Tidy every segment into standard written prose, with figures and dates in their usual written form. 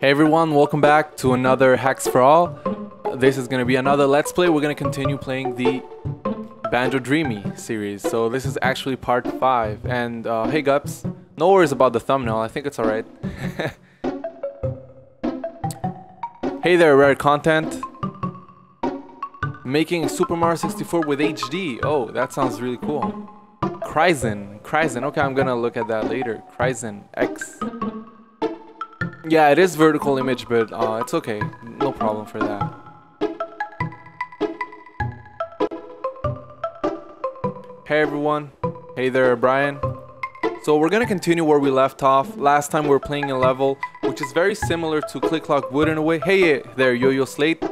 Hey everyone, welcome back to another Hacks for All. This is going to be another Let's Play. We're going to continue playing the Banjo-Dreamie series. So this is actually part 5. And hey Gups, no worries about the thumbnail, I think it's alright. Hey there, rare content. Making Super Mario 64 with HD. Oh, that sounds really cool. Kryzen. Okay, I'm gonna look at that later. Kryzen X. Yeah, it is vertical image, but it's okay. No problem for that. Hey everyone. Hey there, Brian. So we're gonna continue where we left off. Last time we were playing a level which is very similar to Click Clock Wood in a way. Hey there, Yo-Yo Slate.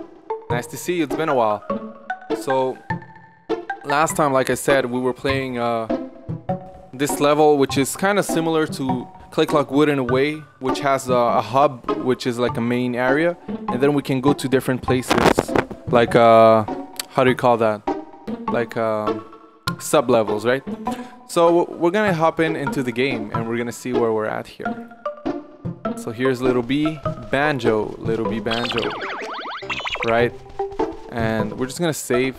Nice to see you. It's been a while. So last time, like I said, we were playing this level, which is kind of similar to Click Clock Wood in a way, which has a hub, which is like a main area, and then we can go to different places, like how do you call that? Like sub levels, right? So we're gonna hop into the game, and we're gonna see where we're at here. So here's Little B Banjo, right? And we're just gonna save.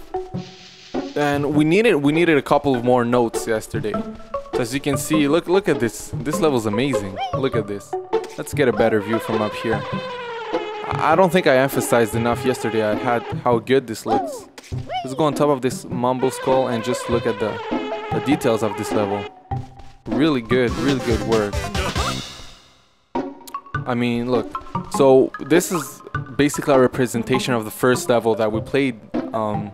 And we needed a couple of more notes yesterday. So as you can see, look at this. This level's amazing. Look at this. Let's get a better view from up here. I don't think I emphasized enough yesterday how good this looks. Let's go on top of this Mumble Skull and just look at the details of this level. Really good work. I mean, look. So this is basically a representation of the first level that we played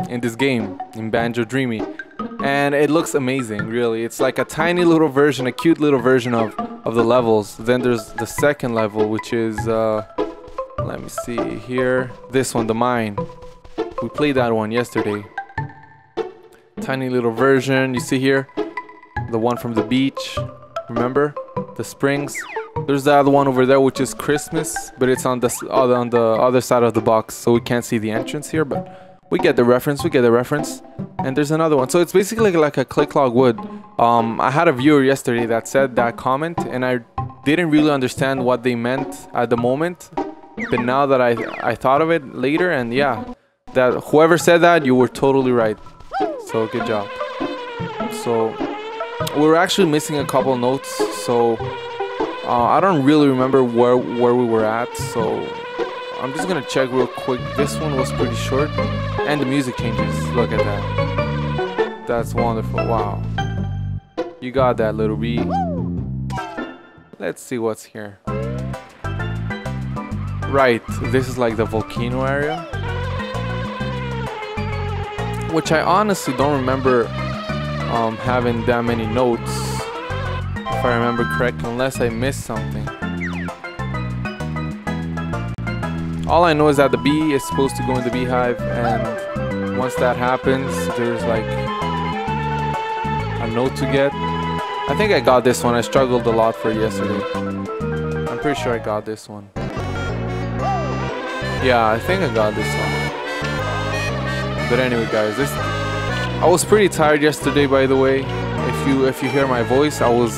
in this game, in Banjo-Dreamie. And it looks amazing, really. It's like a tiny little version, a cute little version of the levels. Then there's the second level, which is, let me see here. This one, the mine. We played that one yesterday. Tiny little version, you see here? The one from the beach, remember? The springs. There's the other one over there, which is Christmas, but it's on the other side of the box, so we can't see the entrance here, but we get the reference, And there's another one. So it's basically like a Click Clock Wood. I had a viewer yesterday that said that comment, and I didn't really understand what they meant at the moment. But now that I thought of it later, and yeah, that whoever said that, you were totally right. So good job. So we're actually missing a couple notes, so I don't really remember where we were at, so I'm just gonna check real quick. This one was pretty short, and the music changes. Look at that. That's wonderful. Wow. You got that, Little B. Let's see what's here. Right, this is like the volcano area, which I honestly don't remember having that many notes, if I remember correctly, unless I missed something. All I know is that the bee is supposed to go in the beehive, and once that happens, there's like a note to get. I think I got this one. I struggled a lot for it yesterday. I'm pretty sure I got this one. Yeah, I think I got this one. But anyway, guys, I was pretty tired yesterday, by the way. If you hear my voice, I was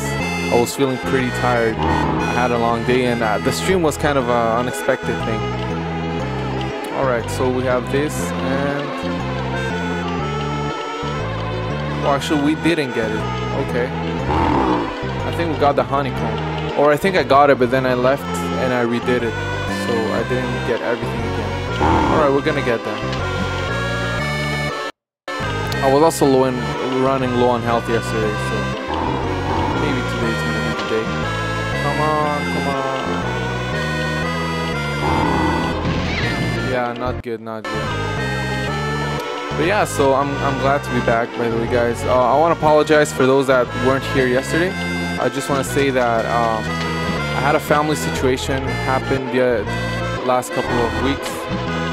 feeling pretty tired. I had a long day, and the stream was kind of an unexpected thing. Alright, so we have this, and well, actually we didn't get it. Okay, I think we got the honeycomb, or I think I got it, but then I left and I redid it, so I didn't get everything again. Alright, we're gonna get that. I was also running low on health yesterday, so maybe today's gonna be the day. Come on. Yeah, not good. But yeah, so I'm glad to be back, by the way, guys. I want to apologize for those that weren't here yesterday. I just want to say that I had a family situation happen the last couple of weeks.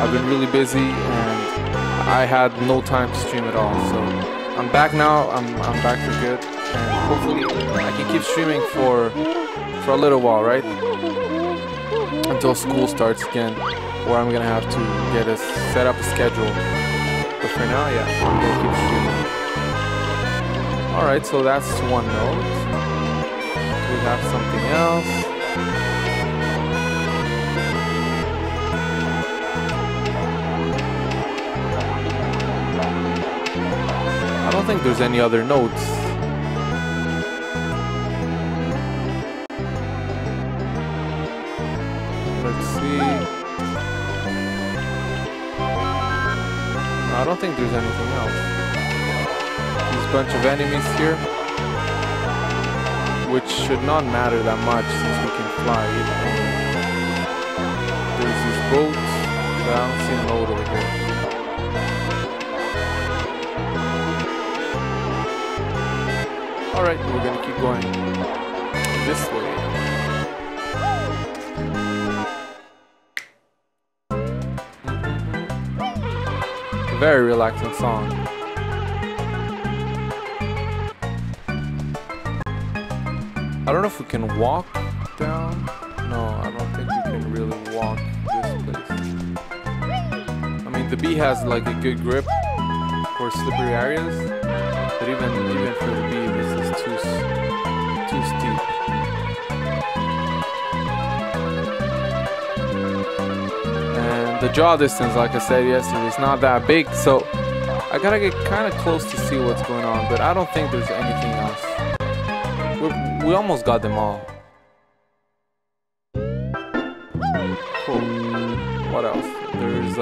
I've been really busy, and I had no time to stream at all. So I'm back now. I'm back for good, and hopefully I can keep streaming for a little while, right? Until school starts again, where I'm gonna have to set up a schedule. But for now, yeah, I'm gonna keep streaming. Alright, so that's one note. We have something else. don't think there's any other notes. Let's see. No, I don't think there's anything else. There's a bunch of enemies here, which should not matter that much since we can fly. There's these boats, but I don't see a note over here. Alright, we're gonna keep going this way. Very relaxing song. I don't know if we can walk down. No, I don't think we can really walk this place. I mean, the bee has like a good grip for slippery areas, but even for the bee, this is too steep. And the draw distance, like I said yesterday, is not that big, so I gotta get kind of close to see what's going on, but I don't think there's anything else. We almost got them all. Cool. What else? There's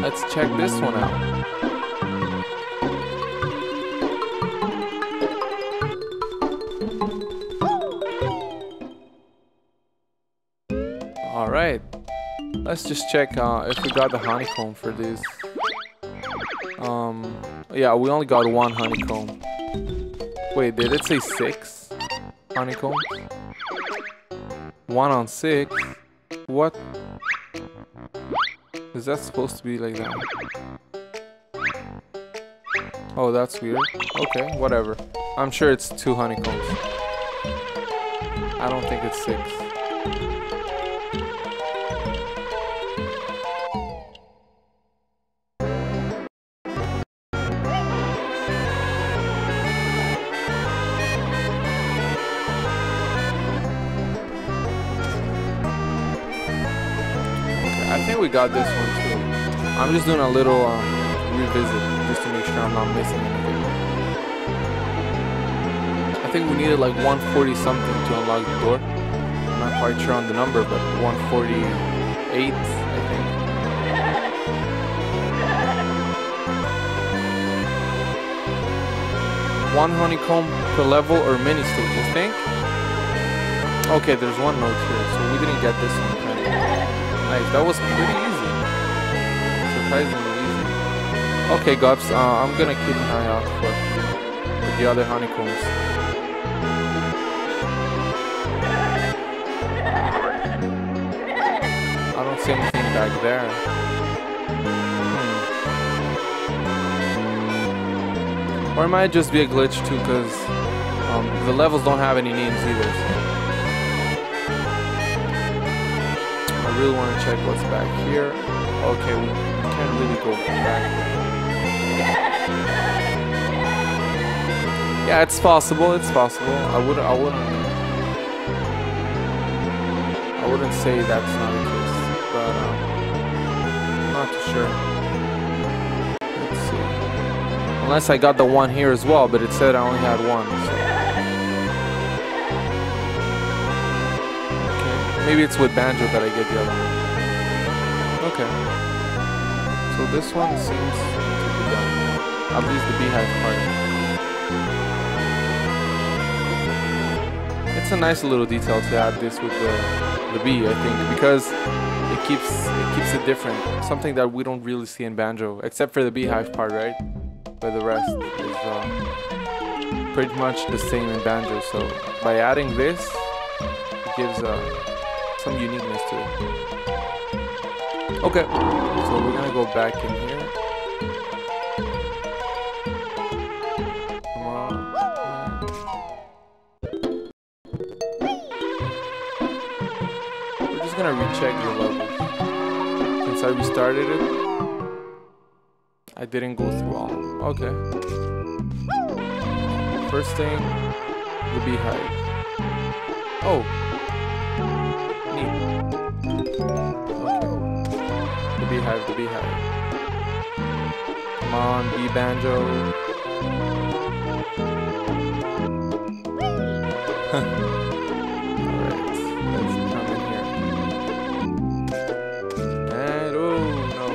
let's check this one out. Alright. Let's just check if we got the honeycomb for this. Yeah, we only got one honeycomb. Wait, did it say 6 honeycombs? 1 on 6? What? Is that supposed to be like that? Oh, that's weird. Okay, whatever. I'm sure it's 2 honeycombs. I don't think it's 6. I think we got this one too. I'm just doing a little revisit just to make sure I'm not missing anything. I think we needed like 140 something to unlock the door. I'm not quite sure on the number, but 148, I think. One honeycomb per level or mini stage, I think. Okay, there's one note here, so we didn't get this one. Nice, that was pretty easy. Surprisingly easy. Okay, Gubs, I'm gonna keep an eye out for the other honeycombs. I don't see anything back there. Or it might just be a glitch too, because the levels don't have any names either. So. I really want to check what's back here. Okay, we can't really go back. Yeah, it's possible. It's possible. I wouldn't say that's not the case, but I'm not too sure. Let's see. Unless I got the one here as well, but it said I only had one. So. Maybe it's with Banjo that I get the other one. Okay. So this one seems to be done. At least the beehive part. It's a nice little detail to add this with the bee, I think, because it keeps it different. Something that we don't really see in Banjo, except for the beehive part, right? But the rest is pretty much the same in Banjo. So by adding this, it gives some uniqueness to it. Okay, so we're gonna go back in here. Come on. We're just gonna recheck the levels. Since I restarted it, I didn't go through all. Okay. First thing, the beehive. Oh. The beehive. Come on, B banjo. Alright, let's come in here. And oh no.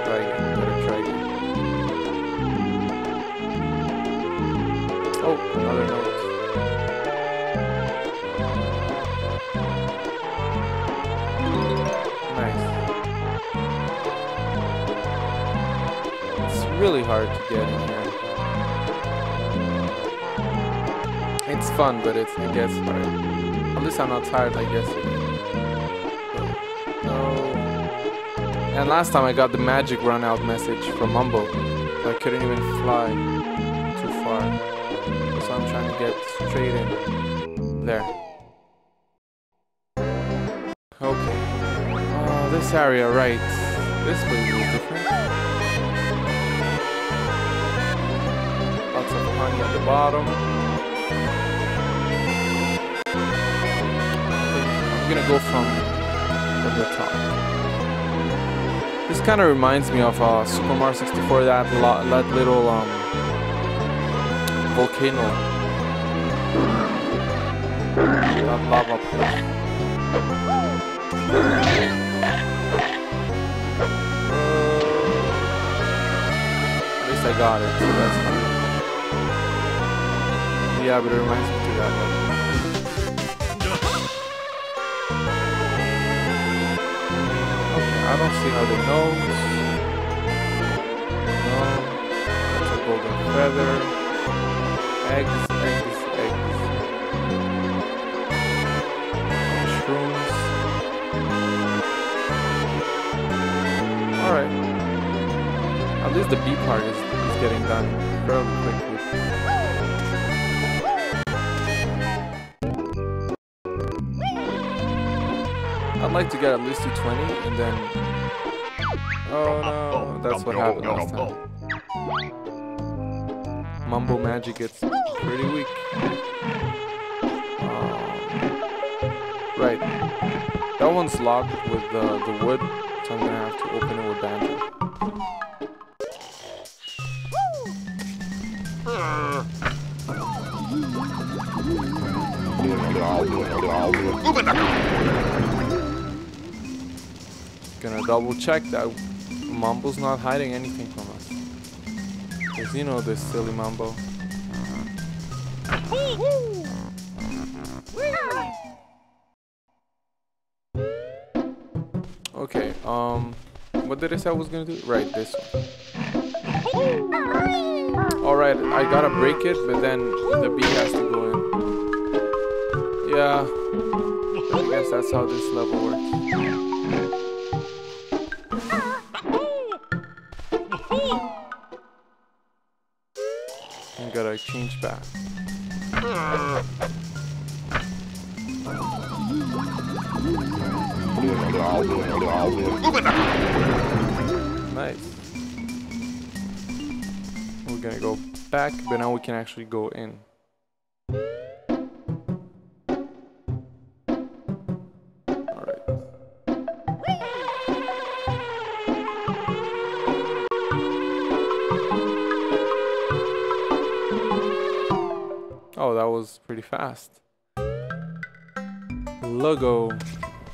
Try again, better try again. Oh, another note. Really hard to get in here. It's fun, but it gets hard. At least I'm not tired like yesterday. No. And last time I got the magic run out message from Mumbo. I couldn't even fly too far. So I'm trying to get straight in. There. Okay. Oh, this area, right. This place is different. Lots of honey at the bottom. I'm gonna go from the top. This kind of reminds me of Super Mario 64, that little volcano, that lava place. At least I got it, so that's fine. Yeah, but it reminds me to that one. Okay, I don't see how they know. No. That's a golden feather. Eggs. Mushrooms. Alright. At least the B part is getting done fairly quickly. I'd like to get at least to 20 and then... Oh no, that's what happened last time. Mumbo magic gets pretty weak. Right. That one's locked with the wood, so I'm gonna have to open it with Banjo. Gonna double check that Mumbo's not hiding anything from us. Cause you know this silly Mumbo. Okay, what did I say I was gonna do? Right, this one. Alright, I gotta break it, but then the B has to go in. Yeah, I guess that's how this level works. I gotta change back. Nice. We're gonna go back, but now we can actually go in. Alright. Oh, that was pretty fast. Loggo.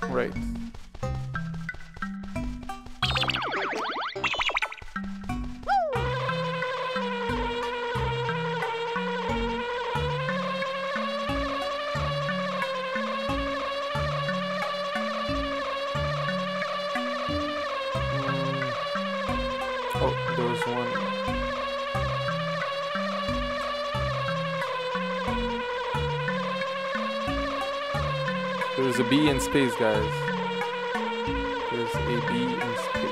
Right. Oh, there was one. There's a B in space, guys. There's a B in space.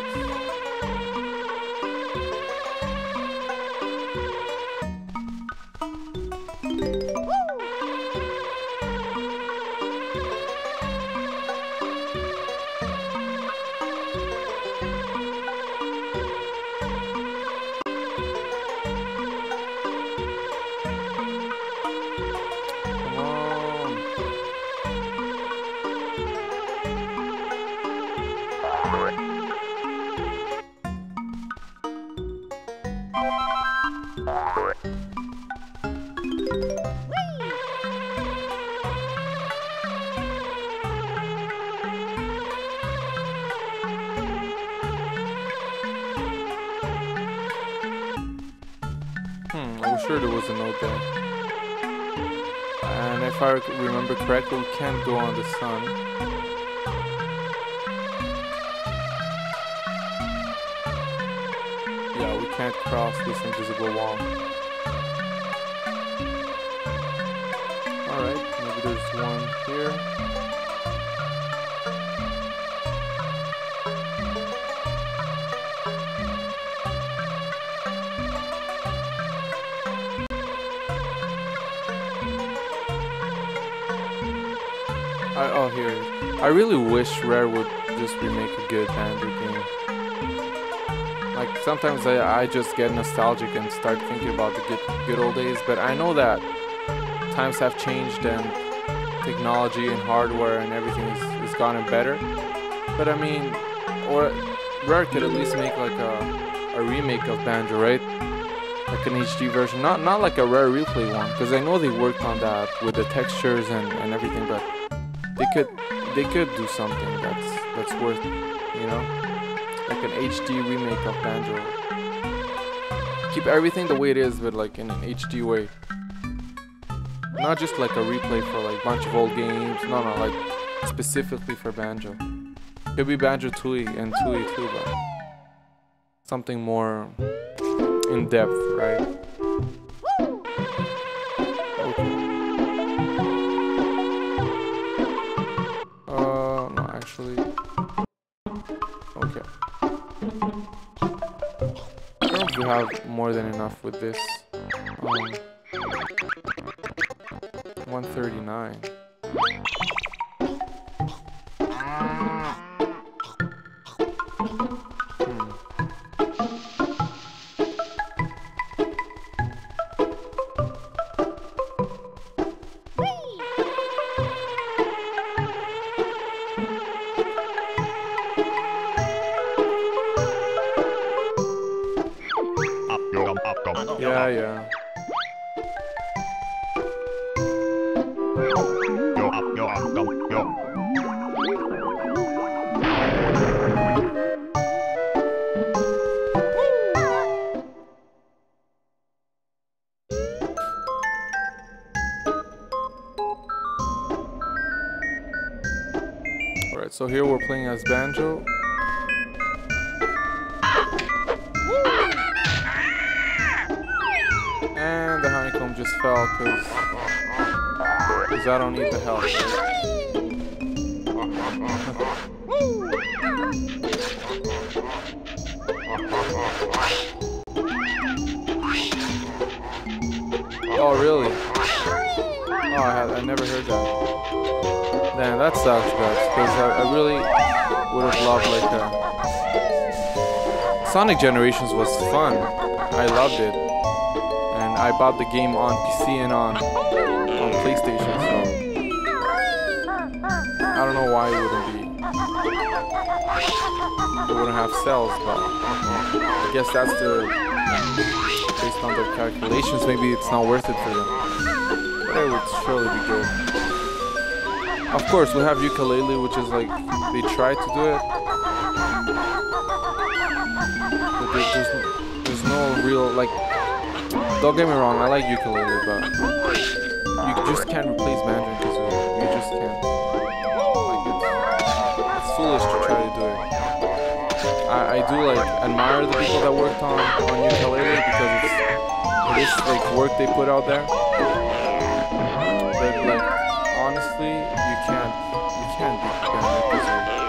I was sure there was a note there. And if I remember correctly, we can't go on the sun. Yeah, we can't cross this invisible wall. Alright, maybe there's one here. Oh, here it is. I really wish Rare would just remake a good Banjo game. Like, sometimes I just get nostalgic and start thinking about the good old days, but I know that times have changed and technology and hardware and everything is gotten better. But I mean, or Rare could at least make like a remake of Banjo, right? Like an HD version, not like a Rare replay one, because I know they worked on that with the textures and everything, but they could do something that's worth, you know, like an HD remake of Banjo. Keep everything the way it is, but like in an HD way. Not just like a replay for like a bunch of old games. No, like specifically for Banjo. Could be Banjo-Tooie and Tooie too, but something more in depth, right? Okay. No, actually. Okay. I don't know if we have more than enough with this. 139. Yeah. Alright, so here we're playing as Banjo. And the honeycomb just fell because I don't need the help. Oh really? Oh, I never heard that. Damn, that sucks, guys. Because I really would have loved like Sonic Generations was fun. I loved it. I bought the game on PC and on PlayStation, so I don't know why it wouldn't have sales, but I guess that's based on their calculations, maybe it's not worth it for them. But it would surely be good. Of course, we have Ukulele, which is like, they tried to do it, but there's no real, like, don't get me wrong, I like Ukulele, but you just can't replace Banjo-Kazooie. You just can't. Like, it's foolish to try to do it. I do like admire the people that worked on Ukulele because it is like work they put out there. But like honestly, you can't beat Banjo-Kazooie.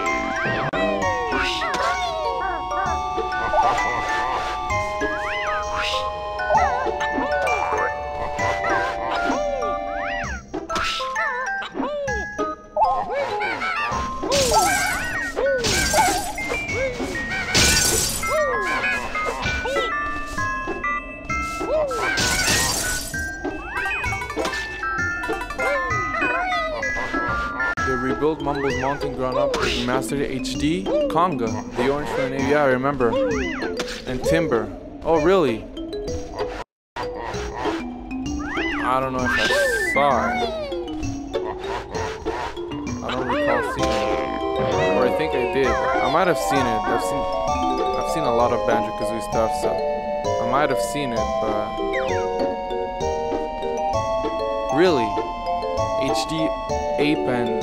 Rebuild Mumbles Mountain ground up, remastered HD, Conga, the orange for the navy, yeah I remember, and Timber. Oh really? I don't know if I saw it. I don't recall seeing it, or I think I did. I might have seen it. I've seen a lot of Banjo-Kazooie stuff, so I might have seen it, but really, HD Ape and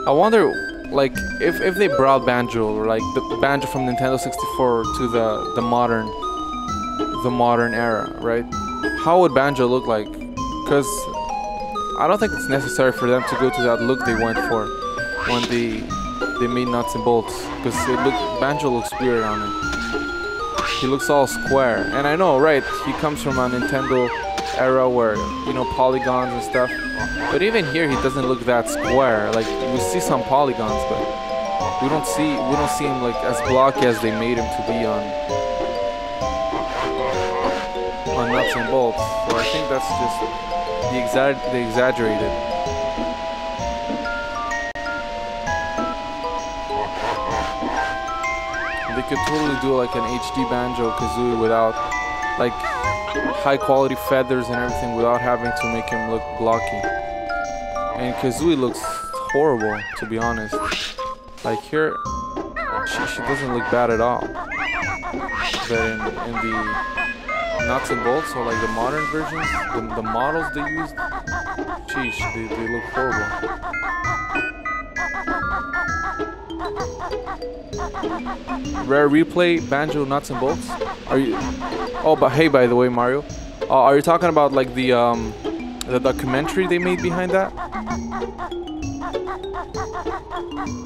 I wonder, like, if they brought Banjo, or like the Banjo from Nintendo 64 to the modern era, right? How would Banjo look like? Because I don't think it's necessary for them to go to that look they went for when they made Nuts and Bolts, because Banjo looks weird on it. He looks all square, and I know, right? He comes from a Nintendo era where, you know, polygons and stuff. But even here, he doesn't look that square. Like, we see some polygons, but we don't see him like as blocky as they made him to be on Nuts and Bolts. So I think that's just they exaggerated. They could totally do like an HD Banjo-Kazooie without like high quality feathers and everything, without having to make him look blocky. And Kazooie looks horrible, to be honest. Like here, she doesn't look bad at all. But in the Nuts and Bolts, or like the modern versions, the models they used, sheesh, they look horrible. Rare replay, Banjo, Nuts and Bolts. Are you? Oh, but hey, by the way, Mario, are you talking about like the documentary they made behind that?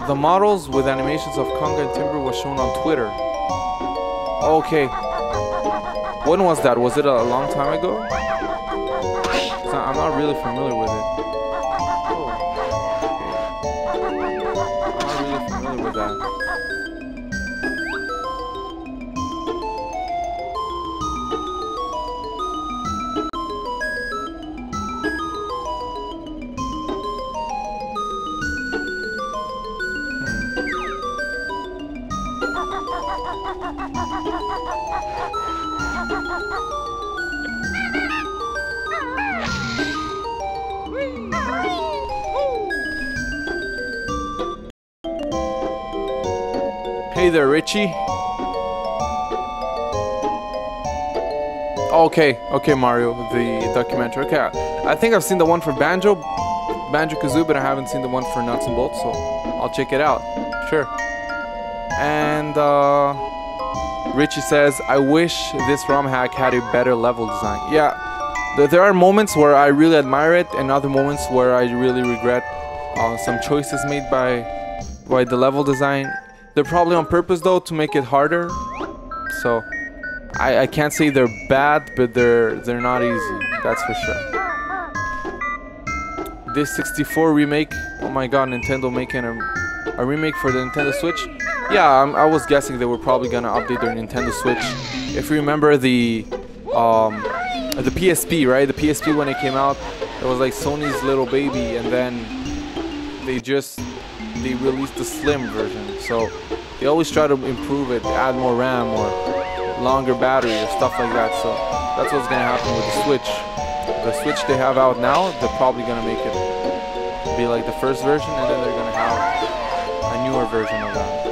The models with animations of Conga and Timber was shown on Twitter. Okay. When was that? Was it a long time ago? I'm not really familiar with it. Oh. I'm not really familiar with that. Hey there, Richie. Okay, Mario, the documentary. Okay, I think I've seen the one for Banjo-Kazooie, but I haven't seen the one for Nuts and Bolts, so I'll check it out. Sure. And Richie says, I wish this ROM hack had a better level design. Yeah, there are moments where I really admire it, and other moments where I really regret some choices made by the level design. They're probably on purpose though, to make it harder. So I can't say they're bad, but they're not easy, that's for sure. This 64 remake, oh my god, Nintendo making a remake for the Nintendo Switch. Yeah, I was guessing they were probably gonna update their Nintendo Switch. If you remember the PSP, right? The PSP, when it came out, it was like Sony's little baby, and then they released the slim version. So they always try to improve it, add more RAM or longer battery or stuff like that. So that's what's gonna happen with the Switch. The Switch they have out now, they're probably gonna make it be like the first version, and then they're gonna have a newer version of that.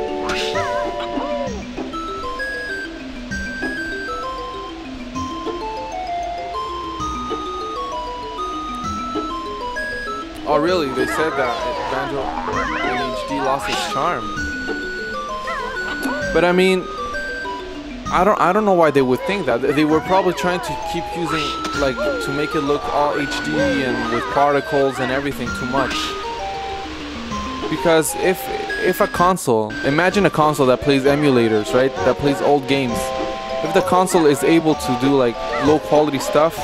Oh really? They said that Banjo in HD lost its charm. But I mean, I don't know why they would think that. They were probably trying to keep using, like, to make it look all HD and with particles and everything too much. Because if a console, imagine a console that plays emulators, right? That plays old games. If the console is able to do like low quality stuff,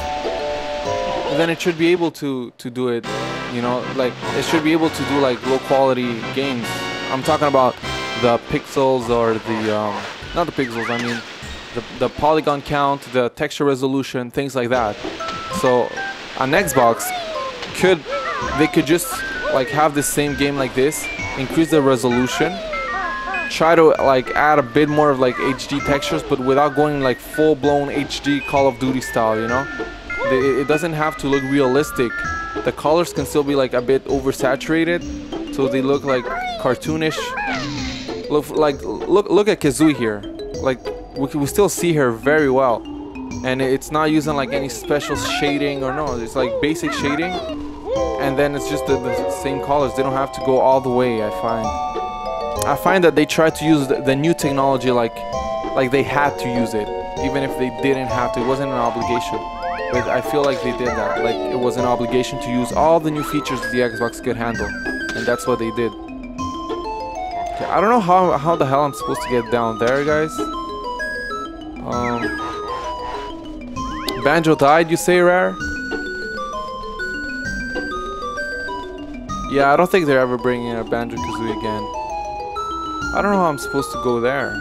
then it should be able to do it. You know, like, it should be able to do like low quality games. I'm talking about the pixels, or the not the pixels, I mean the polygon count, the texture resolution, things like that. So on Xbox, they could just like have the same game like this, increase the resolution, try to like add a bit more of like HD textures, but without going like full-blown HD Call of Duty style, you know? It doesn't have to look realistic. The colors can still be like a bit oversaturated, so they look like cartoonish. Look at Kazooie here. Like we still see her very well, and it's not using like any special shading or no. It's like basic shading, and then it's just the same colors. They don't have to go all the way. I find that they try to use the new technology like they had to use it, even if they didn't have to. It wasn't an obligation. But I feel like they did that. Like it was an obligation to use all the new features the Xbox could handle, and that's what they did. Okay, I don't know how the hell I'm supposed to get down there, guys. Banjo died, you say, Rare? Yeah, I don't think they're ever bringing a Banjo-Kazooie again. I don't know how I'm supposed to go there.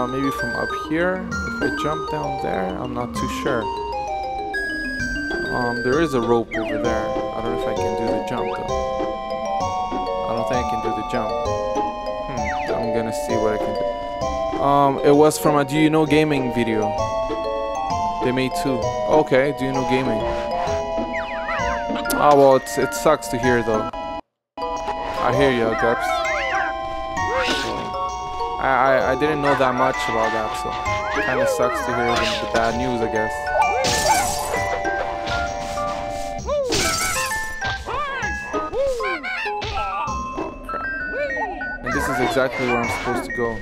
Maybe from up here. If I jump down there, I'm not too sure. There is a rope over there. I don't know if I can do the jump though. I don't think I can do the jump. I'm gonna see what I can do. It was from a Do You Know Gaming video. They made two. Okay, Do You Know Gaming. Oh well, it sucks to hear though. I hear you, Gups. I didn't know that much about that, so it kinda sucks to hear the bad news, I guess. This is exactly where I'm supposed to go.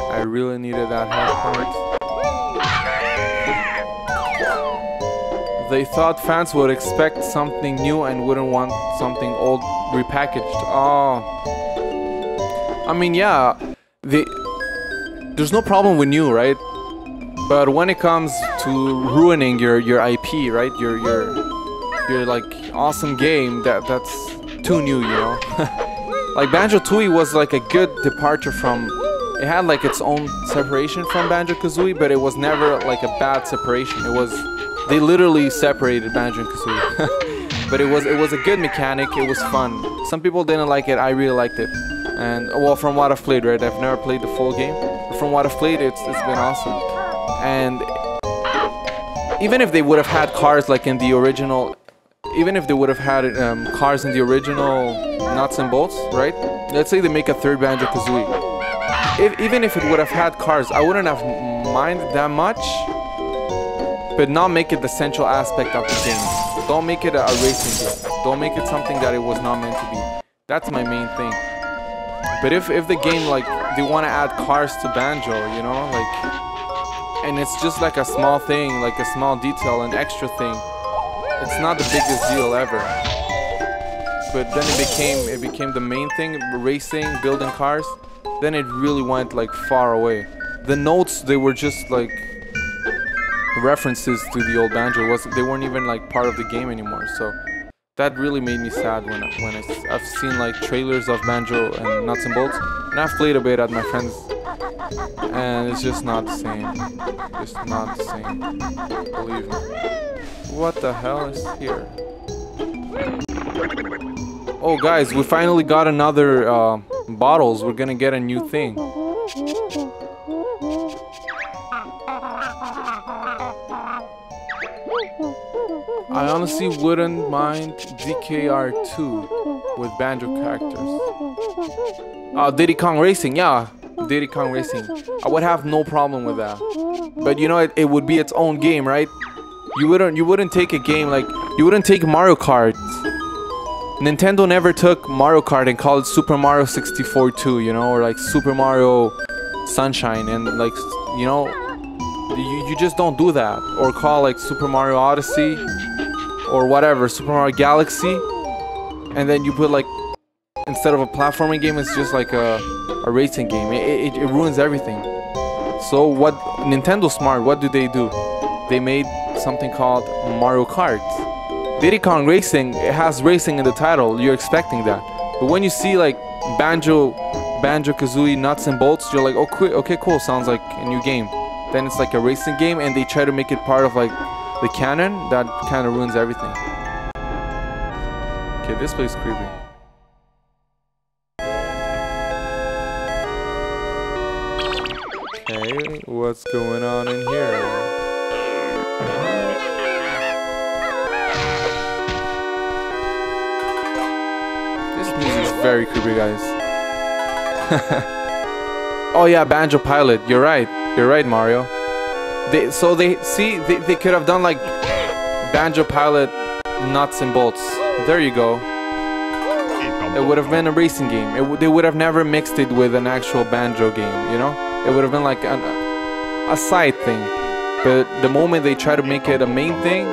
I really needed that health point. They thought fans would expect something new and wouldn't want something old repackaged. Oh. I mean, yeah. There's no problem with new, right? But when it comes to ruining your IP, right? Your like awesome game, that's too new, you know? Like Banjo-Tooie was like a good departure from... It had like its own separation from Banjo-Kazooie, but it was never like a bad separation. It was... They literally separated Banjo and Kazooie. But it was a good mechanic, it was fun. Some people didn't like it, I really liked it. And well, from what I've played, right? I've never played the full game. But from what I've played, it's been awesome. And even if they would have had cars like in the original... Even if they would have had cars in the original nuts and bolts, right? Let's say they make a third Banjo-Kazooie. Even if it would have had cars, I wouldn't have minded that much. But not make it the central aspect of the game. Don't make it a racing game. Don't make it something that it was not meant to be. That's my main thing. But if the game, like, they want to add cars to Banjo, you know, like, and it's just like a small thing, like a small detail, an extra thing. It's not the biggest deal ever. But then it became the main thing, racing, building cars. Then it really went like far away. The notes, they were just like references to the old Banjo. They weren't even like part of the game anymore. So that really made me sad when I've seen like trailers of Banjo and Nuts and Bolts, and I've played a bit at my friends, and it's just not the same. Just not the same. Believe me. What the hell is here? Oh guys, we finally got another bottles. We're gonna get a new thing. I honestly wouldn't mind DKR2 with Banjo characters. Diddy Kong Racing, yeah, Diddy Kong Racing. I would have no problem with that. But you know, it would be its own game, right? You wouldn't take a game like, you wouldn't take Mario Kart. Nintendo never took Mario Kart and called it Super Mario 64 2, you know, or like Super Mario Sunshine, and like, you know, you just don't do that. Or call like Super Mario Odyssey or whatever, Super Mario Galaxy, and then you put like, instead of a platforming game, it's just like a racing game. It ruins everything. So what, Nintendo smart, what do? They made something called Mario Kart. Diddy Kong Racing, it has racing in the title. You're expecting that. But when you see like Banjo-Kazooie nuts and bolts, you're like, oh, okay, cool. Sounds like a new game. Then it's like a racing game, and they try to make it part of like the canon. That kind of ruins everything. Okay, this place is creepy. Okay, what's going on in here? This music is very creepy, guys. Oh yeah, Banjo Pilot. You're right. You're right, Mario. They could have done like Banjo Pilot nuts and bolts. There you go. It would have been a racing game. They would have never mixed it with an actual banjo game, you know? It would have been like a side thing. But the moment they try to make it a main thing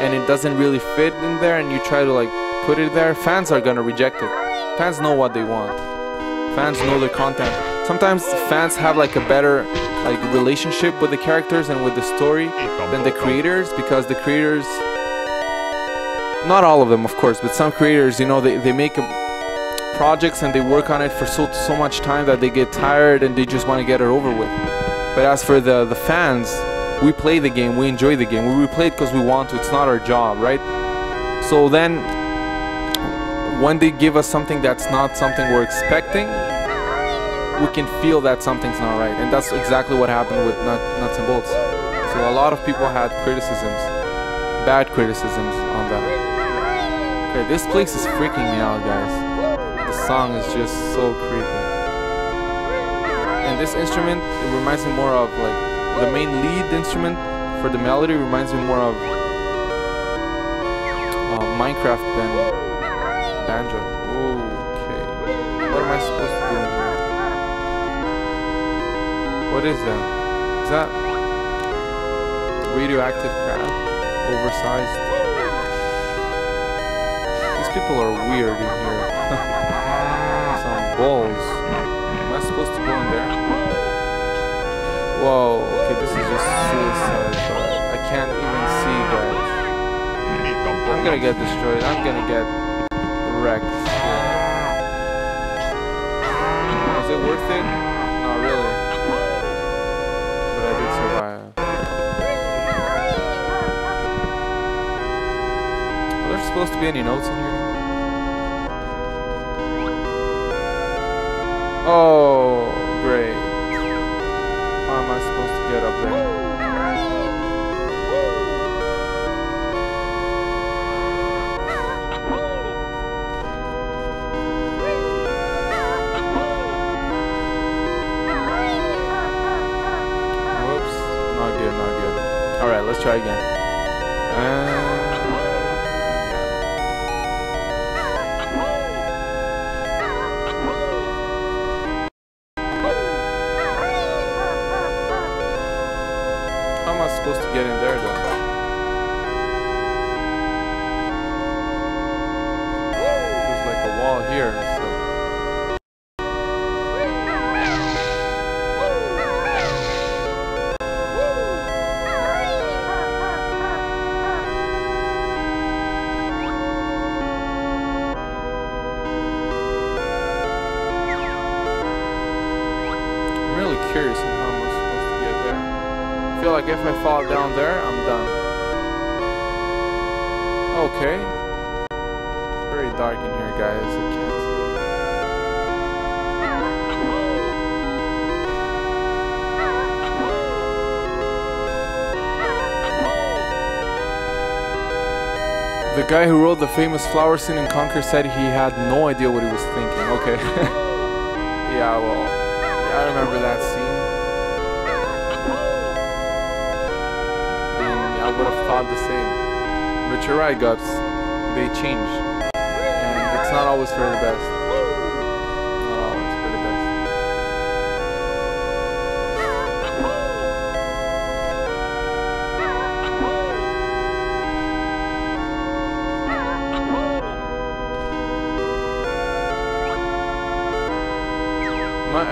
and it doesn't really fit in there and you try to like put it there, fans are gonna reject it. Fans know what they want. Fans know their content. Sometimes fans have like a better like relationship with the characters and with the story than the creators, because the creators, not all of them of course, but some creators, you know, they make projects and they work on it for so much time that they get tired and they just want to get it over with. But as for the fans, we play the game, we enjoy the game, we play it because we want to. It's not our job, right? So then when they give us something that's not something we're expecting, we can feel that something's not right, and that's exactly what happened with nuts and bolts. So a lot of people had criticisms, bad criticisms on that. Okay, this place is freaking me out, guys. The song is just so creepy. And this instrument, it reminds me more of like the main lead instrument for the melody reminds me more of Minecraft than Banjo. Okay, what am I supposed to do in here? What is that? Is that radioactive crab? Oversized? These people are weird in here. Some balls. Am I supposed to go in there? Whoa, okay, this is just suicide, but I can't even see, guys. I'm gonna get destroyed. I'm gonna get wrecked. Is it worth it? Not really. But I did survive. Are there supposed to be any notes in here? Oh, great. How am I supposed to get up there? Alright, let's try again. How am I supposed to get in there though? There's like a wall here, so. Curious on how I'm supposed to get there. I feel like if I fall down there, I'm done. Okay. Very dark in here, guys. I can't see. The guy who wrote the famous flower scene in Conquer said he had no idea what he was thinking. Okay. Yeah, well, I remember that scene. I would have thought the same. But you're right, Guts. They change. And it's not always for the best. Not always for the best.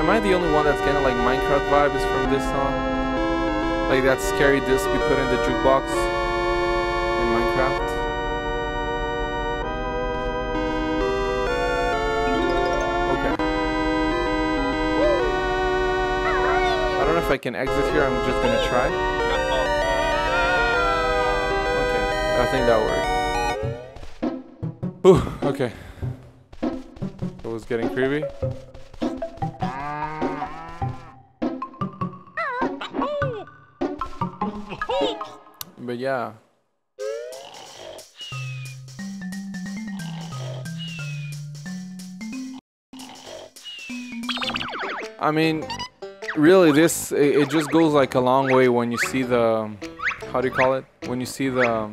Am I the only one that's getting like Minecraft vibes from this song? Like that scary disc you put in the jukebox in Minecraft? if I can exit here. I'm just gonna try. Okay, I think that worked. Whew, okay. It was getting creepy. But yeah. I mean, really, this it just goes like a long way when you see the, how do you call it? When you see the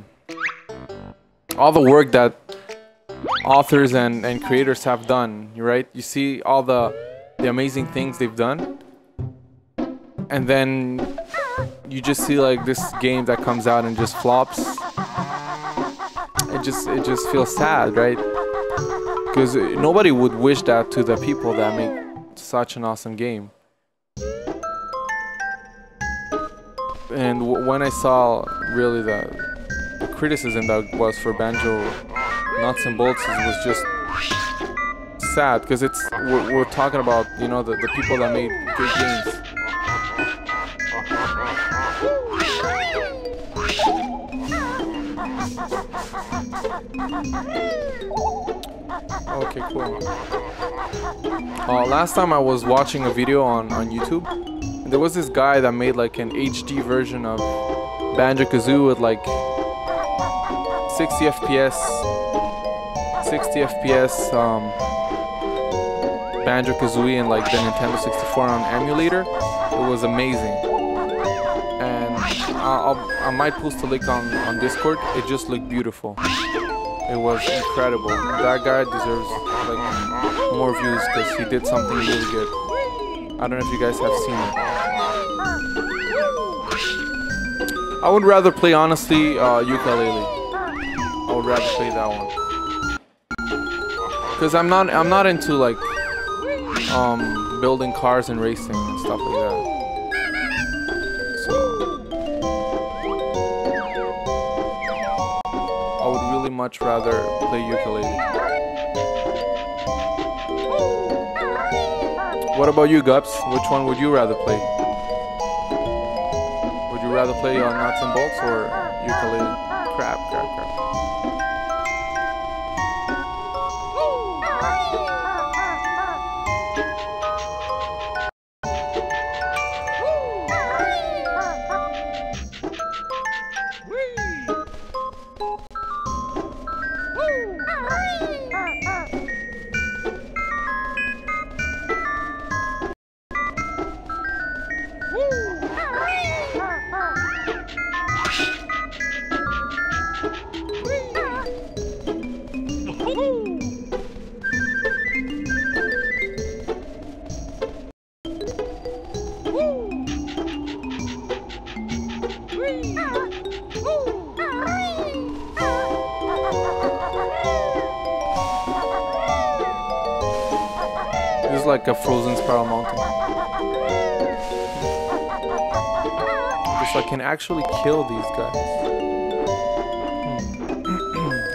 all the work that authors and creators have done, right? You see all the amazing things they've done, and then you just see like this game that comes out and just flops. It just feels sad, right? Because nobody would wish that to the people that make such an awesome game. And when I saw really the criticism that was for Banjo Nuts and Bolts, it was just sad, because we're talking about, you know, the people that made good games. Okay, cool. Last time I was watching a video on YouTube, and there was this guy that made like an HD version of Banjo-Kazooie with like 60 FPS Banjo-Kazooie and like the Nintendo 64 on emulator. It was amazing, and I might post a link on Discord. It just looked beautiful. It was incredible. That guy deserves like more views because he did something really good. I don't know if you guys have seen it. I would rather play, honestly, ukulele. I would rather play that one. Cause I'm not into like building cars and racing and stuff like that. So I would really much rather play ukulele. What about you, Gups? Which one would you rather play? Would you rather play on Nuts and Bolts or ukulele? Crap. This is like a frozen spiral mountain. Just I can actually kill these guys.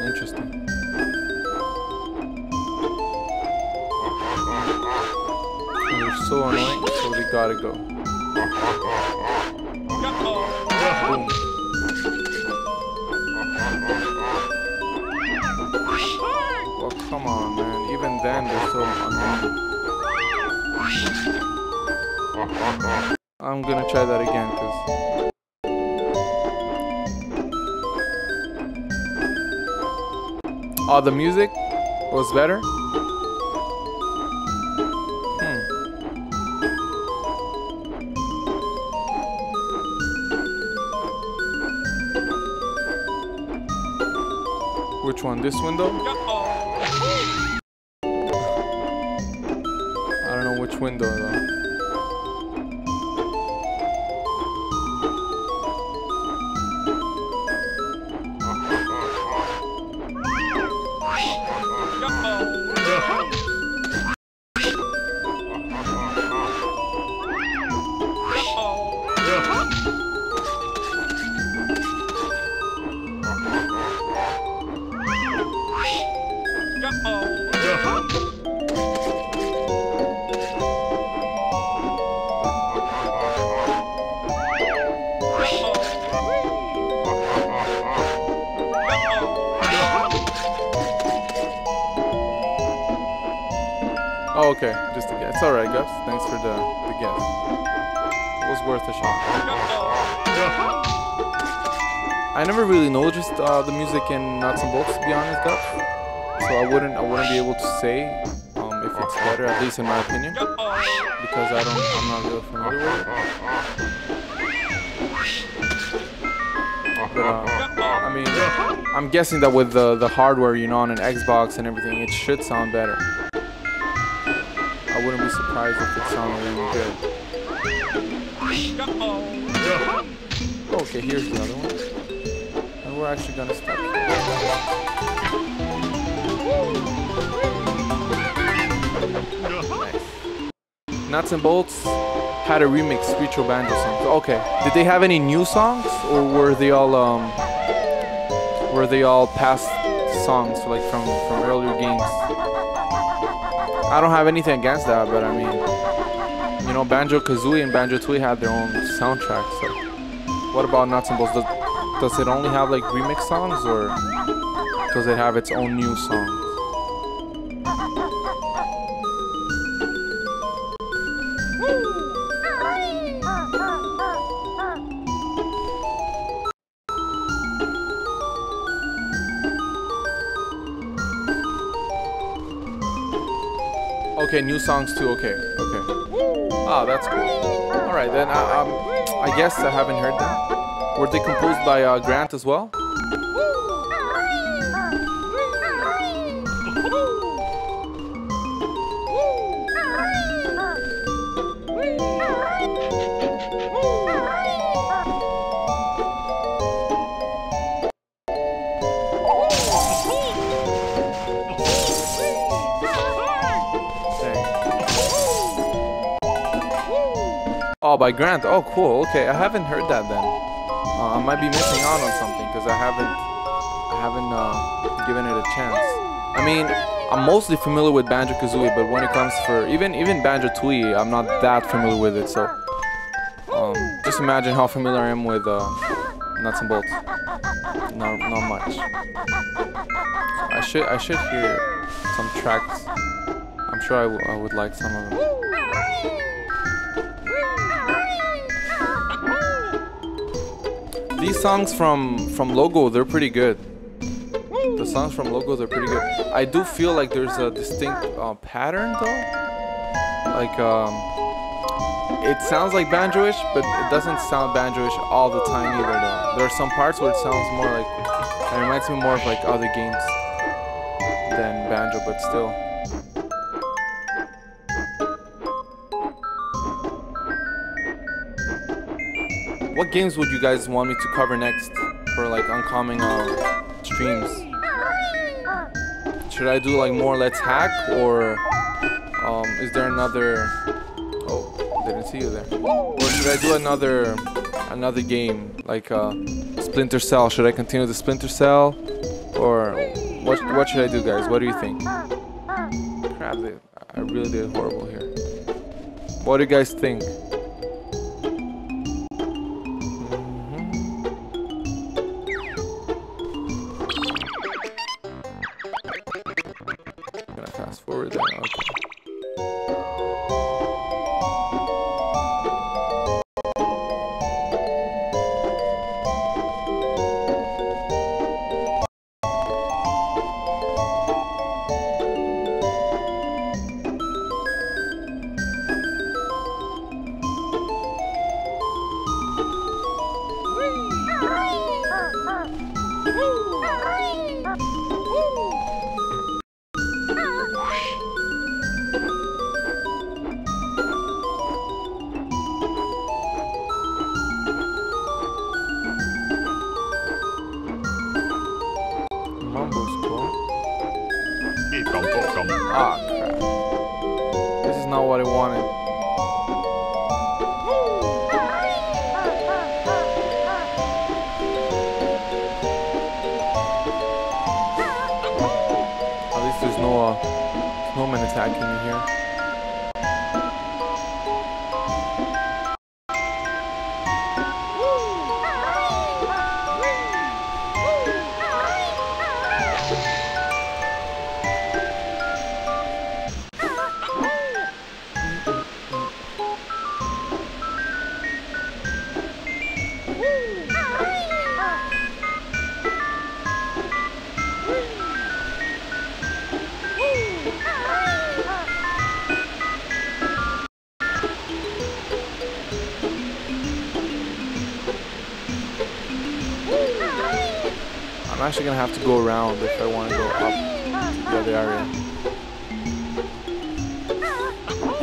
Interesting. And they're so annoying, so we gotta go. Boom. Well, come on, man. Even then, they're so annoying. I'm gonna try that again, cause the music was better. Which one? This window? I don't know which window though. Oh, okay. Just a guess. It's alright, Gus. Thanks for the guess. It was worth a shot. I never really noticed the music in Nuts and Bolts, to be honest, Gus. So I wouldn't be able to say if it's better, at least in my opinion, because I'm not really familiar with it. But I mean, I'm guessing that with the hardware, you know, on an Xbox and everything, it should sound better. I wouldn't be surprised if it sounded really good. Okay, here's the other one. And we're actually gonna stop here. Nice. Nuts and Bolts had a remix Screecho Banjo songs. Okay, did they have any new songs, or were they all past songs like from earlier games? I don't have anything against that, but I mean, you know, Banjo-Kazooie and Banjo-Tooie had their own soundtrack. So, what about Nuts and Bolts? Does it only have like remix songs, or does it have its own new songs? Okay, new songs too. Okay. Ah, that's cool. All right, then I guess I haven't heard them. Were they composed by Grant as well? Oh, by Grant. Oh, cool. Okay, I haven't heard that then. I might be missing out on something because I haven't given it a chance. I mean, I'm mostly familiar with Banjo-Kazooie, but when it comes for even Banjo-Tooie, I'm not that familiar with it. So, just imagine how familiar I am with Nuts and Bolts. Not much. I should hear some tracks. I'm sure I would like some of them. These songs from Loggo, they're pretty good. The songs from Loggo, they're pretty good. I do feel like there's a distinct pattern though. Like it sounds like banjo-ish, but it doesn't sound banjo-ish all the time either though. There are some parts where it sounds more like, it reminds me more of like other games than banjo, but still. What games would you guys want me to cover next for like oncoming streams? Should I do like more Let's Hack, or is there another? Oh, didn't see you there. Or should I do another game like Splinter Cell? Should I continue the Splinter Cell, or what should I do, guys? What do you think? Crap, I really did horrible here. What do you guys think? Fast forward there. Okay. Ah, crap. This is not what I wanted. At least there's no man attacking me here. I'm actually gonna have to go around if I want to go up to the other area.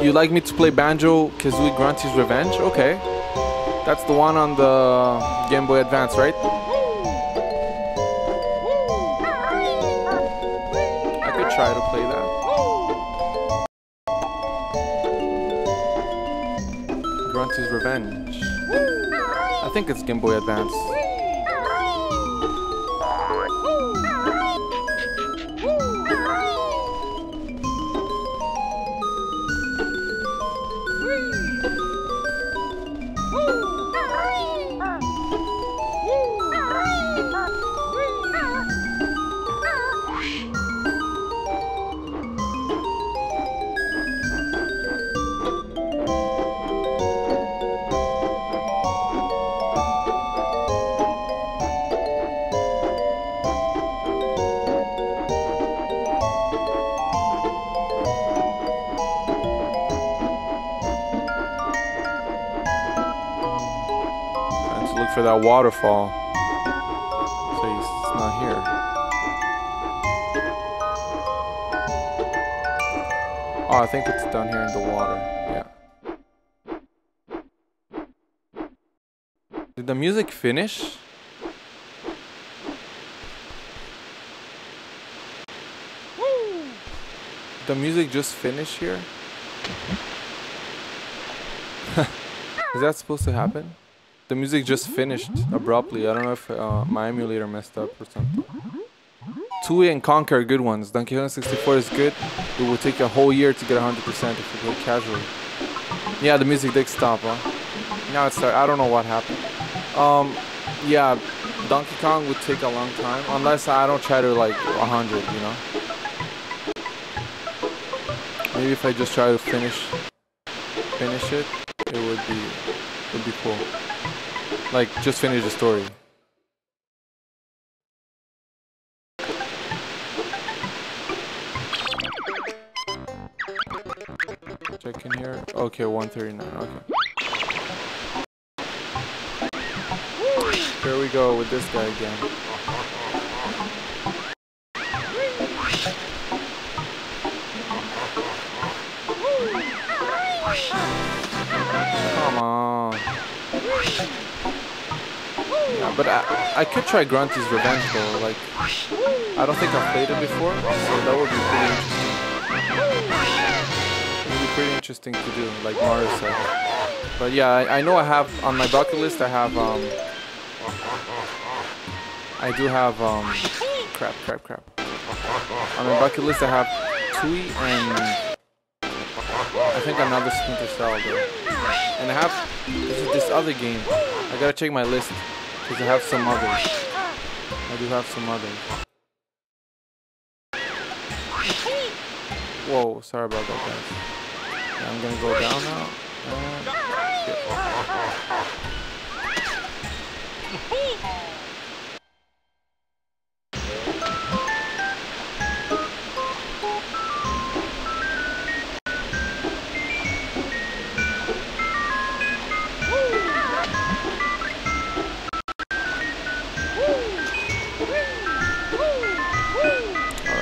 You like me to play Banjo-Kazooie Grunty's Revenge? Okay. That's the one on the Game Boy Advance, right? I could try to play that. Grunty's Revenge. I think it's Game Boy Advance. Look for that waterfall. Please, it's not here. Oh, I think it's down here in the water. Yeah. Did the music finish? Did the music just finish here? Is that supposed to happen? The music just finished abruptly. I don't know if my emulator messed up or something. Tui and Conker are good ones. Donkey Kong 64 is good. It will take a whole year to get 100% if you play casually. Yeah, the music did stop, huh? Now it started. I don't know what happened. Yeah, Donkey Kong would take a long time. Unless I don't try to like 100, you know? Maybe if I just try to finish it, it would be cool. Like, just finish the story. Check in here. Okay, 139. Okay. Here we go with this guy again. Come on. Yeah, but I could try Grunty's Revenge though. Like, I don't think I've played it before, so that would be pretty interesting to do, like Mario said. But yeah, I know I have on my bucket list. I do have crap. On my bucket list, I have Tui and I think another Splinter Cell though. And I have this other game. I gotta check my list because I have some others. I do have some others. Whoa, sorry about that, guys. Yeah, I'm gonna go down now.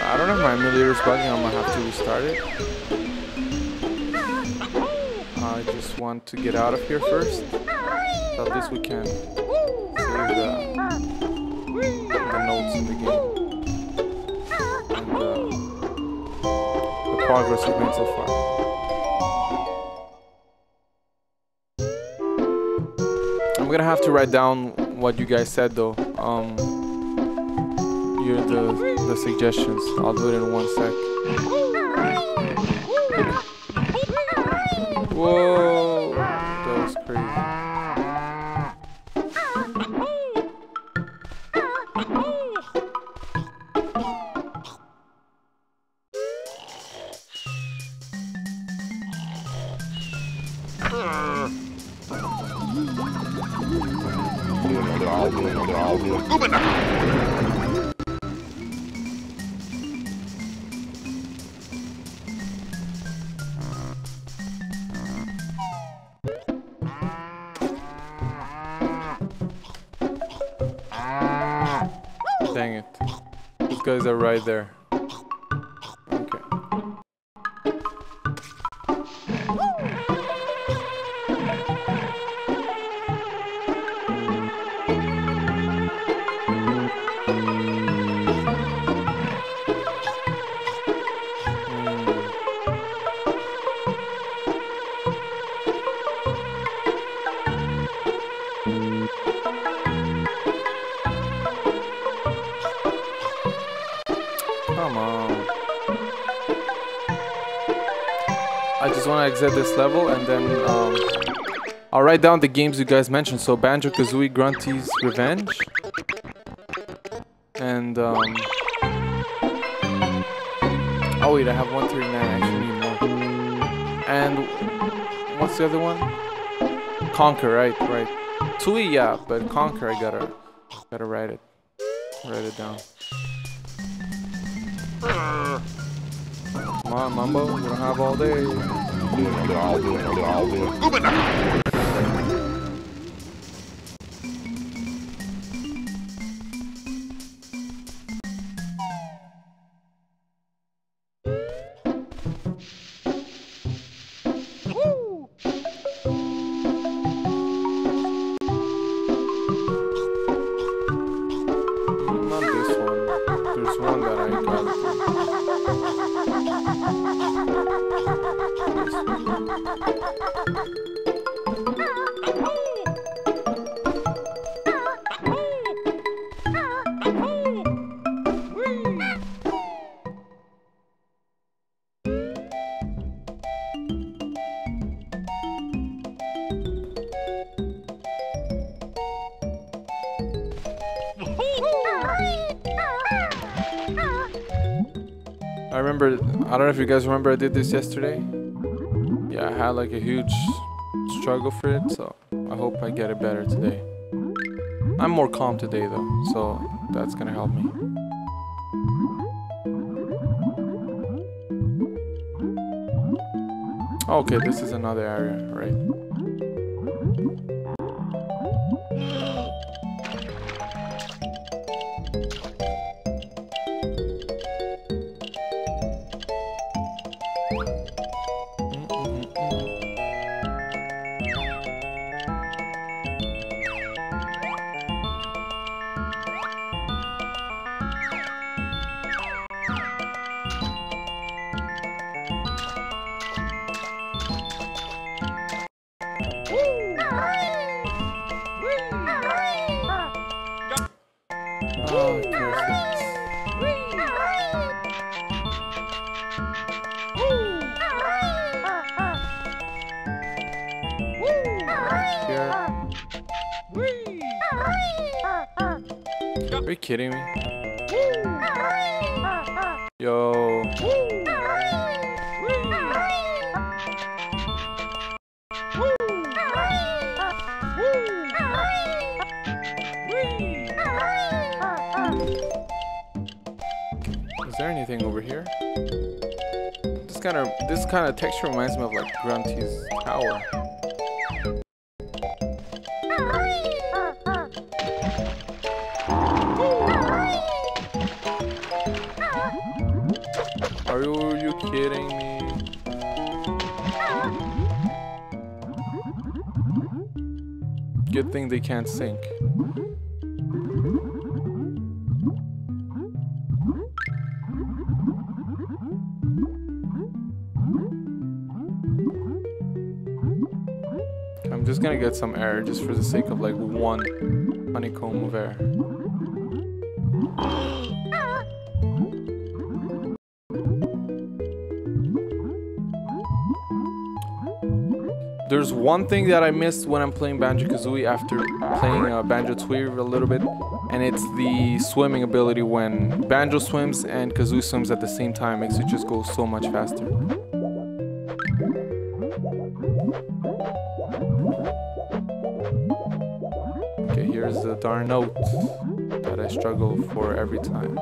I don't know if my emulator is bugging. I'm gonna have to restart it. I just want to get out of here first, so at least we can save the notes in the game and the progress we've made so far. I'm gonna have to write down what you guys said though. The suggestions. I'll do it in 1 sec. Whoa, that was crazy. Dang it. These guys are right there. Okay. Come on. I just want to exit this level and then I'll write down the games you guys mentioned. So Banjo-Kazooie, Grunty's Revenge. And oh wait, I have 139. I actually need more. And what's the other one? Conquer, right. Tui, yeah, but Conquer I gotta write it down. Come on, Mumbo, we don't have all day. Not this one. There's one that I got. I remember, I don't know if you guys remember I did this yesterday. Yeah, I had like a huge struggle for it, so I hope I get it better today. I'm more calm today though, so that's gonna help me. Okay, this is another area, right? Oh, perfect. Here. Are you kidding me? Yo. Is there anything over here? This kind of texture reminds me of like Grunty's tower. Are you kidding me? Good thing they can't sink. I'm just gonna get some air just for the sake of like one honeycomb of air. There's one thing that I missed when I'm playing Banjo-Kazooie after playing Banjo-Tooie a little bit, and it's the swimming ability. When Banjo swims and Kazooie swims at the same time, makes it just go so much faster. Okay, here's the darn note that I struggle for every time.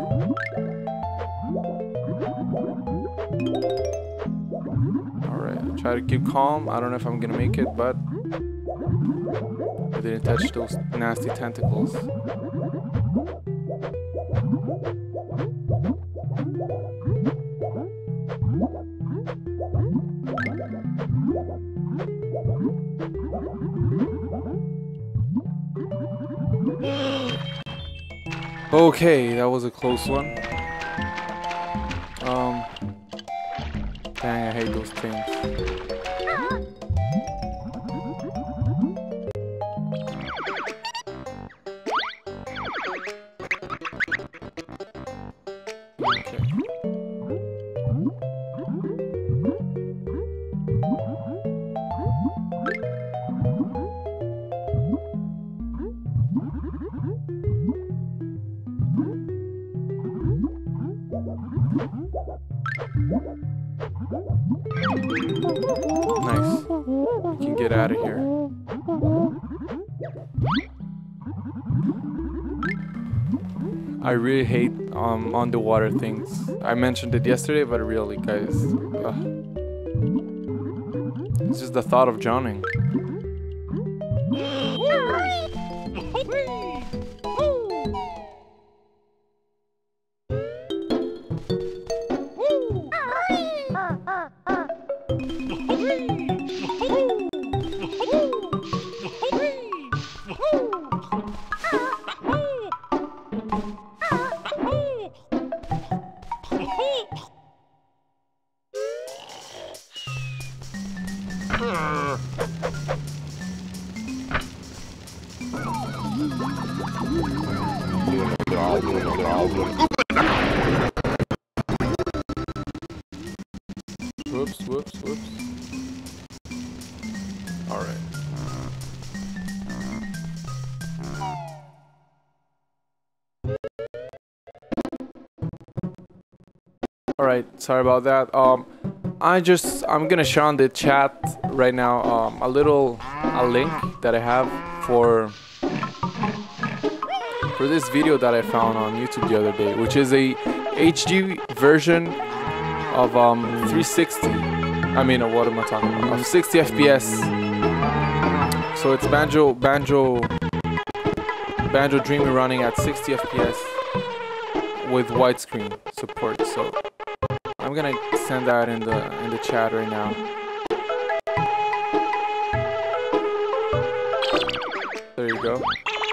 Alright, try to keep calm. I don't know if I'm gonna make it, but I didn't touch those nasty tentacles. Okay, that was a close one. Dang, I hate those things. Nice. You can get out of here. I really hate underwater things. I mentioned it yesterday, but really, guys, it's just the thought of drowning. Whoops. All right. All right. Sorry about that. I'm gonna share on the chat right now a link that I have for this video that I found on YouTube the other day, which is a HD version of 360. I mean, what am I talking about? Of 60 FPS. So it's Banjo-Dreamie running at 60 FPS with widescreen support. So I'm gonna send that in the chat right now. There you go.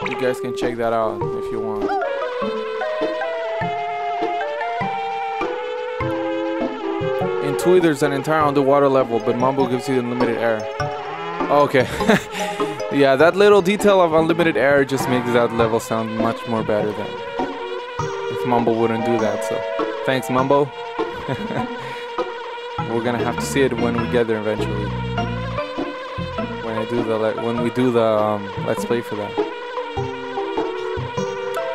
You guys can check that out if you want. In Tui, there's an entire underwater level, but Mumbo gives you unlimited air. Okay. Yeah, that little detail of unlimited air just makes that level sound much more better than if Mumbo wouldn't do that. So, thanks, Mumbo. We're gonna have to see it when we get there eventually. When we do the let's play for that.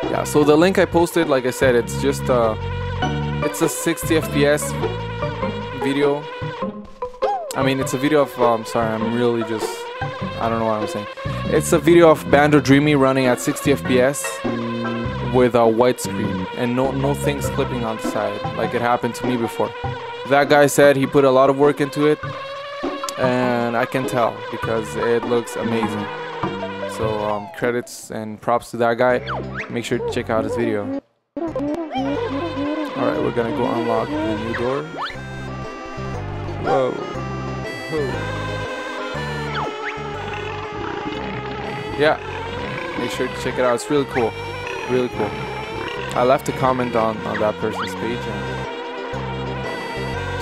Yeah. So the link I posted, like I said, it's just it's a 60 FPS video. I mean, it's a video of sorry, I don't know what I'm saying. It's a video of Banjo-Dreamie running at 60 FPS with a widescreen and no things clipping on the side like it happened to me before. That guy said he put a lot of work into it, and I can tell because it looks amazing. So credits and props to that guy. Make sure to check out his video. Alright, we're gonna go unlock the new door. Whoa. Yeah, make sure to check it out. It's really cool. Really cool. I left a comment on that person's page and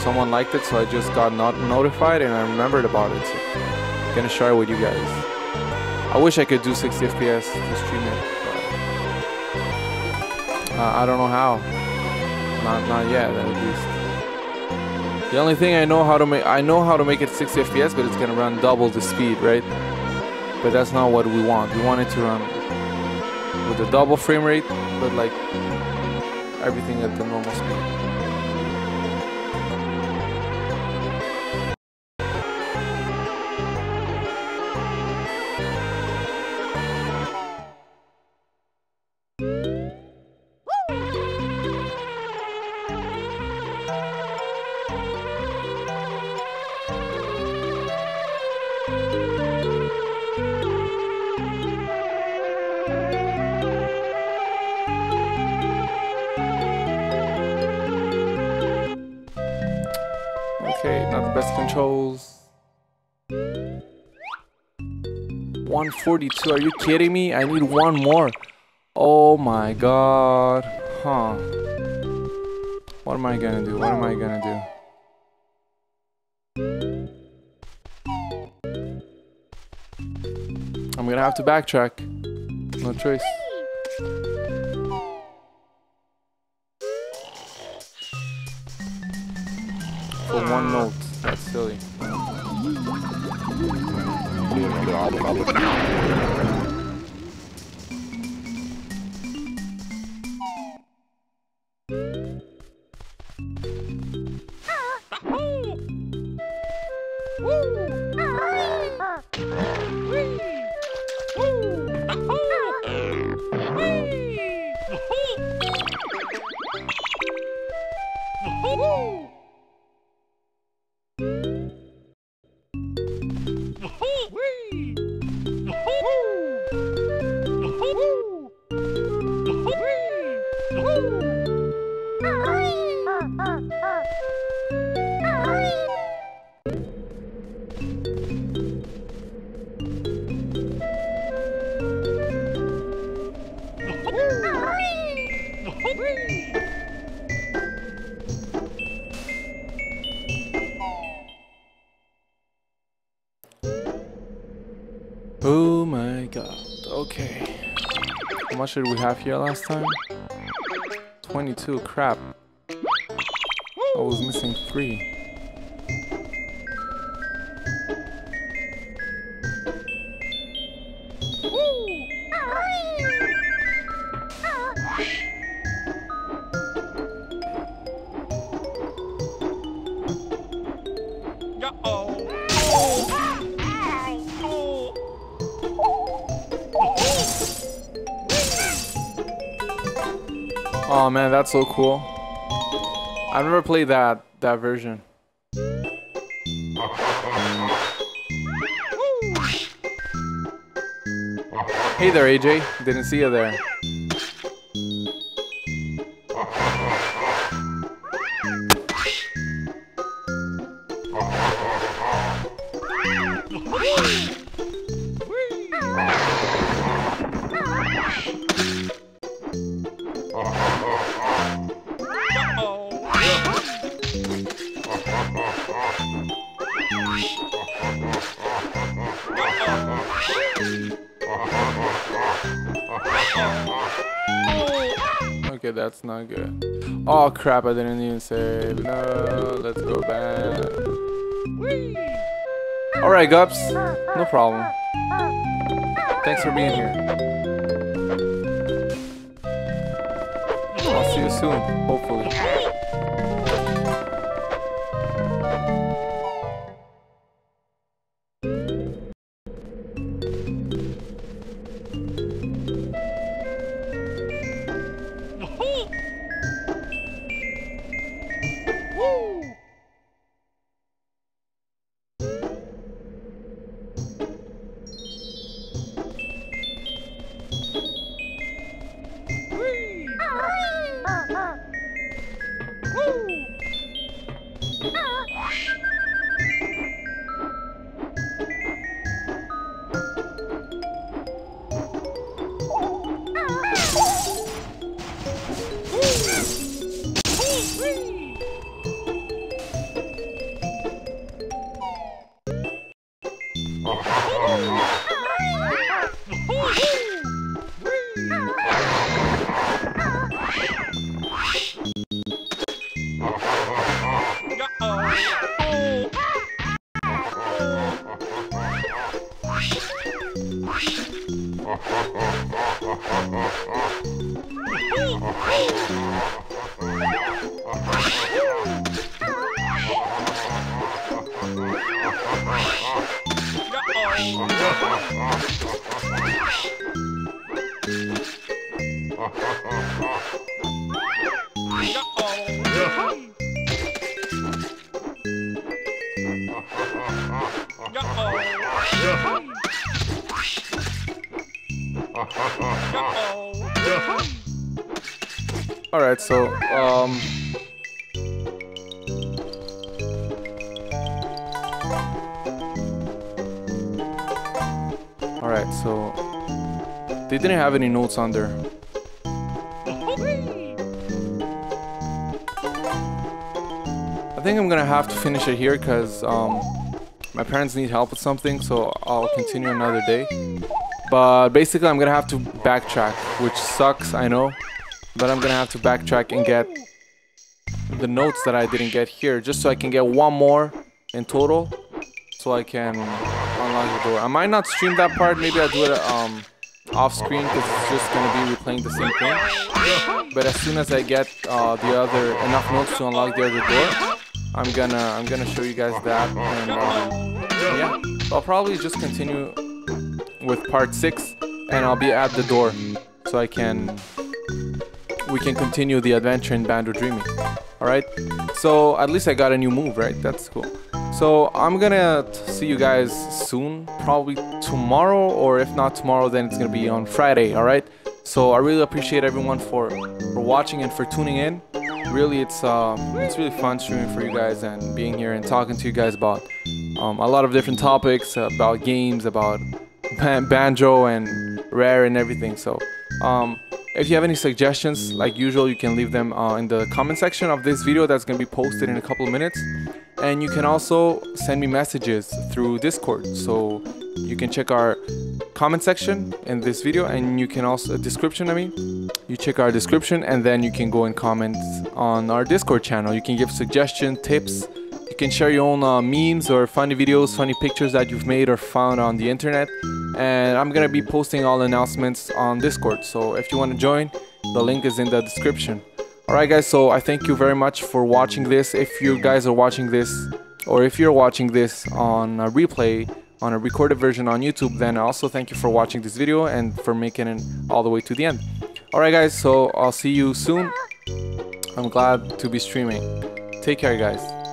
someone liked it, so I just got notified and I remembered about it. So I'm gonna share it with you guys. I wish I could do 60 FPS to stream it, but I don't know how. Not yet, at least. The only thing I know how to make it 60 FPS, but it's gonna run double the speed, right? But that's not what we want. We want it to run with a double frame rate, but like everything at the normal speed. Okay, not the best controls. 142, are you kidding me? I need one more. Oh my god. Huh. What am I gonna do? What am I gonna do? I'm gonna have to backtrack. No choice. For one note. That's silly. Oh my god. Okay. How much did we have here last time? 22. Crap. I was missing 3. Oh man, that's so cool. I've never played that version. Hey there, AJ. Didn't see you there. Okay, that's not good. Oh crap, I didn't even save. No, let's go back. Alright, Gups. No problem. Thanks for being here. I'll see you soon, hopefully. Alright, so Alright, so they didn't have any notes on there. I think I'm gonna have to finish it here because my parents need help with something, so I'll continue another day. But basically I'm gonna have to backtrack, which sucks, I know. But I'm gonna have to backtrack and get the notes that I didn't get here, just so I can get one more in total, so I can unlock the door. I might not stream that part, maybe I'll do it off screen because it's just gonna be replaying the same thing. But as soon as I get enough notes to unlock the other door, I'm gonna show you guys that. And yeah, I'll probably just continue with part 6, and I'll be at the door so we can continue the adventure in Banjo-Dreamie. Alright, so at least I got a new move, right? That's cool. So I'm gonna see you guys soon, probably tomorrow, or if not tomorrow, then it's gonna be on Friday. Alright, so I really appreciate everyone for watching and for tuning in. Really, it's really fun streaming for you guys and being here and talking to you guys about a lot of different topics, about games, about Banjo and Rare and everything. So if you have any suggestions, like usual, you can leave them in the comment section of this video that's going to be posted in a couple of minutes. And you can also send me messages through Discord. So you can check our comment section in this video, and you can also description, you check our description, and then you can go and comment on our Discord channel. You can give suggestions, tips. You can share your own memes or funny videos, funny pictures that you've made or found on the internet. And I'm gonna be posting all announcements on Discord, so if you want to join, the link is in the description. Alright guys, so I thank you very much for watching this. If you guys are watching this, or if you're watching this on a replay, on a recorded version on YouTube, then I also thank you for watching this video and for making it all the way to the end. Alright guys, so I'll see you soon. I'm glad to be streaming. Take care guys.